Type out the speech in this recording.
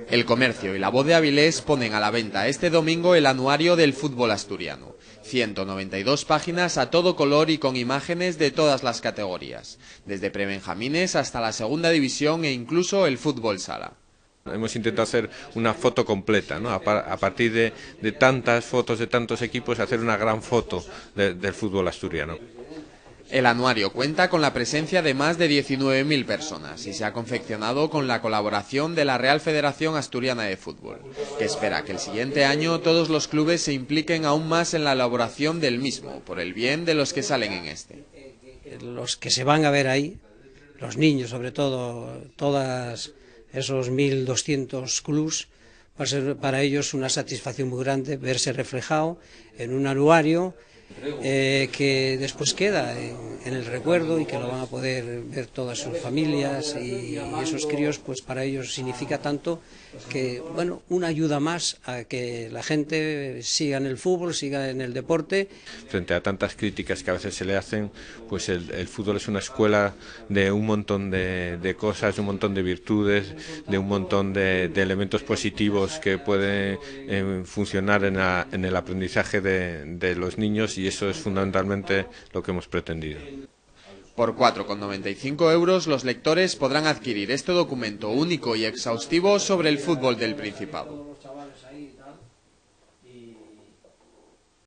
El Comercio y La Voz de Avilés ponen a la venta este domingo el anuario del fútbol asturiano. 192 páginas a todo color y con imágenes de todas las categorías, desde prebenjamines hasta la segunda división e incluso el fútbol sala. Hemos intentado hacer una foto completa, ¿no? A partir de tantas fotos de tantos equipos, hacer una gran foto del fútbol asturiano. El anuario cuenta con la presencia de más de 19.000 personas y se ha confeccionado con la colaboración de la Real Federación Asturiana de Fútbol, que espera que el siguiente año todos los clubes se impliquen aún más en la elaboración del mismo, por el bien de los que salen en este. Los que se van a ver ahí, los niños sobre todo, todas esos 1.200 clubs, va a ser para ellos una satisfacción muy grande verse reflejado en un anuario que después queda en el recuerdo y que lo van a poder ver todas sus familias y esos críos, pues para ellos significa tanto que, bueno, una ayuda más a que la gente siga en el fútbol, siga en el deporte. Frente a tantas críticas que a veces se le hacen, pues el fútbol es una escuela de un montón de cosas, de un montón de virtudes, de un montón de elementos positivos que pueden funcionar en el aprendizaje de los niños, y eso es fundamentalmente lo que hemos pretendido. Por 4,95 € los lectores podrán adquirir este documento único y exhaustivo sobre el fútbol del Principado.